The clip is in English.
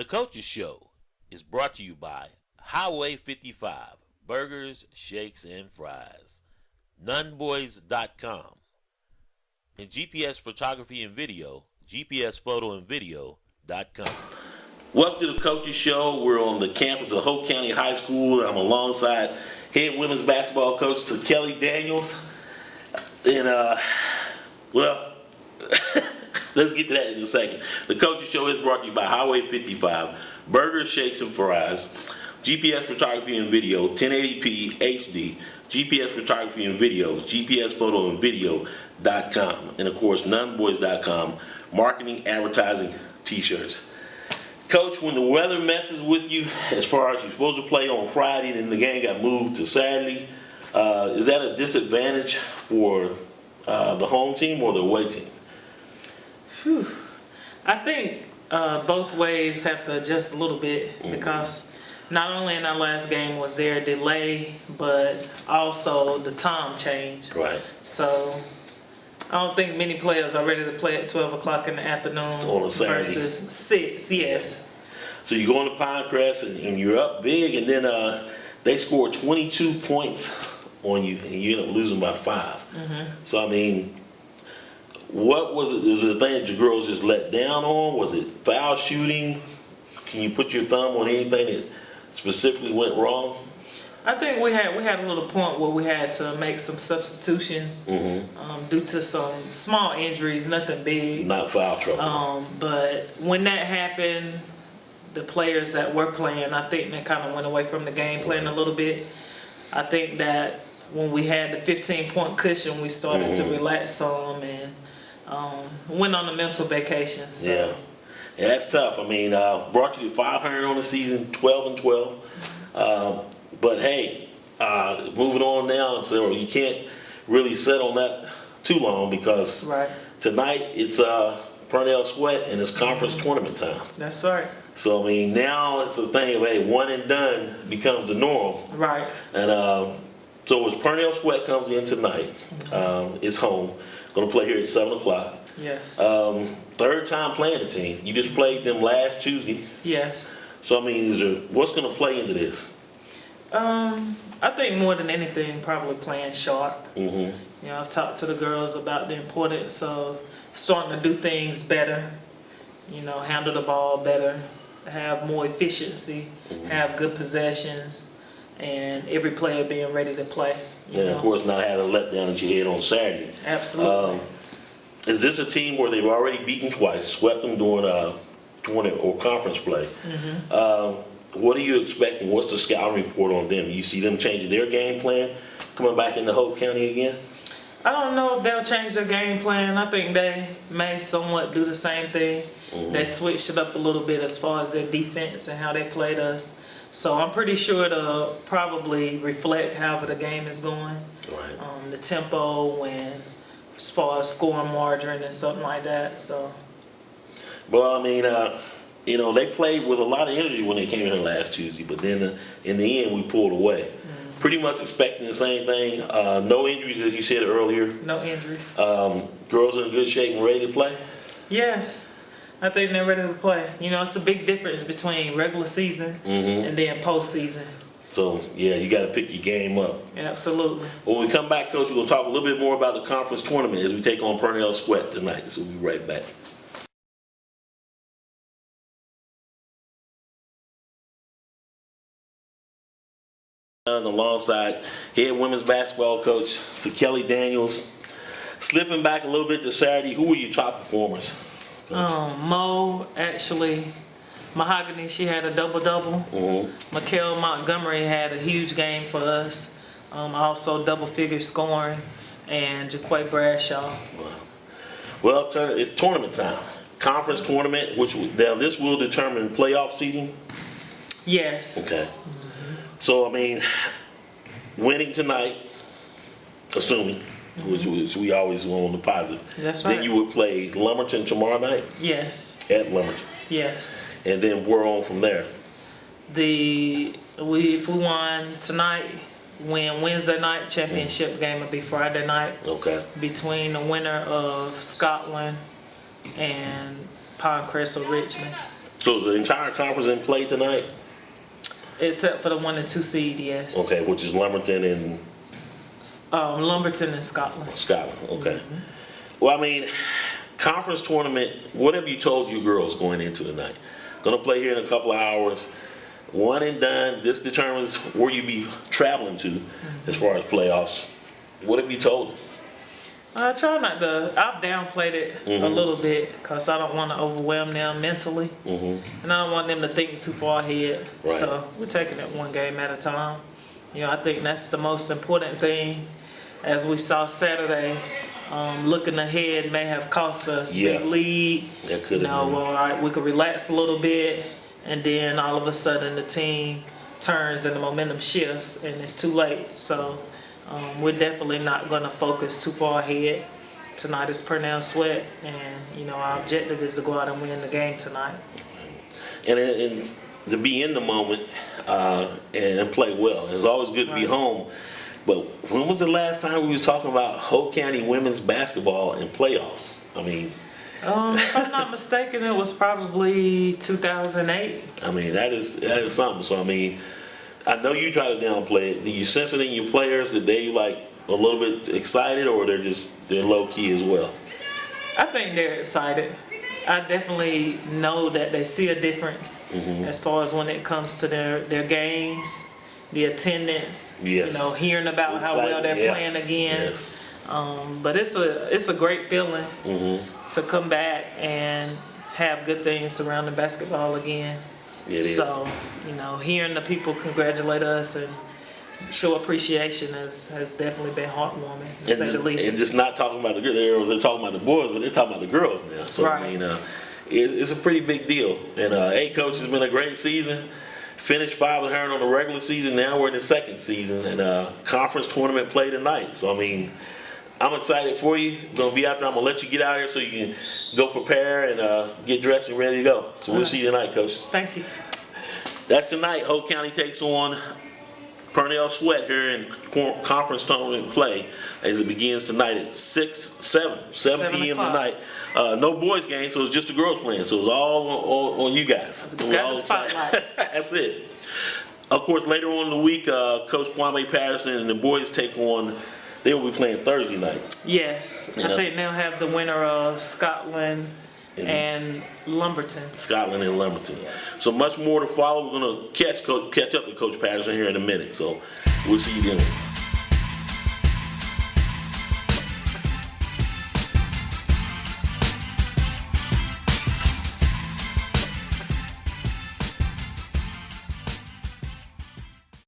The Coaches Show is brought to you by Highway 55, Burgers, Shakes, and Fries, Nunboys.com, and GPS Photography and Video, GPSPhotoandVideo.com. Welcome to the Coaches Show. We're on the campus of Hope County High School. I'm alongside head women's basketball coach Sakellie Daniels. And, let's get to that in a second. The Coaches Show is brought to you by Highway 55, Burgers, Shakes, and Fries, GPS Photography and Video, 1080p HD, GPS Photography and Video, GPSPhotoandVideo.com, and of course, Nunboys.com, marketing, advertising, t-shirts. Coach, when the weather messes with you, as far as you're supposed to play on Friday, then the game got moved to Saturday, is that a disadvantage for the home team or the away team? Whew. I think both ways have to adjust a little bit because not only in our last game was there a delay, but also the time change. Right. So I don't think many players are ready to play at 12 o'clock in the afternoon on a Saturday versus 6. Yes. So you go into Pinecrest and you're up big, and then they score 22 points on you, and you end up losing by 5. So I mean, what was it? Was it a thing that your girls just let down on? Was it foul shooting? Can you put your thumb on anything that specifically went wrong? I think we had a little point where we had to make some substitutions due to some small injuries, nothing big. Not foul trouble. But when that happened, the players that were playing, I think they kind of went away from the game plan a little bit. I think that when we had the 15-point cushion, we started to relax some and went on a mental vacation. So. Yeah, that's tough. I mean, brought you to 500 on the season, 12-12. But hey, moving on now, so you can't really sit on that too long because tonight it's Purnell Sweat and it's conference tournament time. That's right. So I mean, now it's a thing of hey, one and done becomes the norm. Right. And so as Purnell Sweat comes in tonight, it's home. Going to play here at 7 o'clock. Yes. Third time playing the team. You just played them last Tuesday. Yes. So I mean, what's going to play into this? I think more than anything, probably playing sharp. You know, I've talked to the girls about the importance of starting to do things better. You know, handle the ball better, have more efficiency, have good possessions, and every player being ready to play. And of course, not have a letdown that you had on Saturday. Absolutely. Is this a team where they've already beaten twice, swept them during tournament or conference play? What are you expecting? What's the scouting report on them? You see them changing their game plan, coming back into Hope County again? I don't know if they'll change their game plan. I think they may somewhat do the same thing. They switched it up a little bit as far as their defense and how they played us. So I'm pretty sure it'll probably reflect however the game is going. Right. The tempo and as far as scoring margin and something like that. So. Well, I mean, you know, they played with a lot of energy when they came in here last Tuesday, but then in the end we pulled away. Pretty much expecting the same thing. No injuries, as you said earlier. No injuries. Girls are in good shape and ready to play? Yes. I think they're ready to play. You know, it's a big difference between regular season and then postseason. So, yeah, you got to pick your game up. Absolutely. When we come back, Coach, we're going to talk a little bit more about the conference tournament as we take on Purnell Sweat tonight. So we'll be right back. Alongside head women's basketball coach Sakellie Daniels. Slipping back a little bit to Saturday, who were your top performers? Mo, actually, Mahogany, she had a double-double. Mikhail Montgomery had a huge game for us. Also double-figure scoring, and Jaquay Bradshaw. Well, it's tournament time. Conference tournament, which now this will determine playoff seeding? Yes. Okay. So, I mean, winning tonight, assuming, which we always go on the positive. That's right. Then you would play Lumberton tomorrow night? Yes. At Lumberton? Yes. And then we're on from there? If we won tonight, win Wednesday night, championship game would be Friday night. Okay. Between the winner of Scotland and Pinecrest or Richmond. So is the entire conference in play tonight? Except for the 1 and 2 seed, yes. Okay, which is Lumberton and Lumberton and Scotland. Scotland. Okay. Well, I mean, conference tournament. What have you told your girls going into tonight? Going to play here in a couple of hours. One and done. This determines where you be traveling to as far as playoffs. What have you told them? I try not to. I've downplayed it a little bit because I don't want to overwhelm them mentally, and I don't want them to think too far ahead. Right. So we're taking it one game at a time. You know, I think that's the most important thing. As we saw Saturday, looking ahead may have cost us big lead. That could You have know, been. well, all right, we could relax a little bit, and then all of a sudden the team turns and the momentum shifts, and it's too late. So. We're definitely not going to focus too far ahead. Tonight is pronounced sweat, and you know our objective is to go out and win the game tonight. And to be in the moment and play well. It's always good to be home. But when was the last time we were talking about Hope County women's basketball in playoffs? I mean, If I'm not mistaken, it was probably 2008. I mean that is something. So I mean, I know you try to downplay it. Do you sense it in your players that they like a little bit excited, or they're low key as well? I think they're excited. I definitely know that they see a difference as far as when it comes to their games, the attendance. Yes. You know, hearing about how well they're playing again. Yes. But it's a great feeling to come back and have good things surrounding basketball again. It is. So, you know, hearing the people congratulate us and show appreciation has definitely been heartwarming, to say the least. And just not talking about the girls, they're talking about the boys, but they're talking about the girls now. So, Right. I mean, it's a pretty big deal. And, hey, Coach, it's been a great season. Finished 500 on the regular season. Now we're in the second season, and conference tournament play tonight. So, I mean, I'm excited for you. Gonna be out there. I'm gonna let you get out here so you can go prepare and get dressed and ready to go. So we'll see you tonight, Coach. Thank you. That's tonight. Hope County takes on Purnell Sweat here in conference tournament play as it begins tonight at 7 p.m. tonight. No boys game, so it's just the girls playing. So it's all on you guys. Got the spotlight. That's it. Of course, later on in the week, Coach Kwame Patterson and the boys take on. They will be playing Thursday night. Yes. You know? I think they'll have the winner of Scotland and Lumberton. Scotland and Lumberton. So much more to follow. We're going to catch up with Coach Patterson here in a minute. So we'll see you then.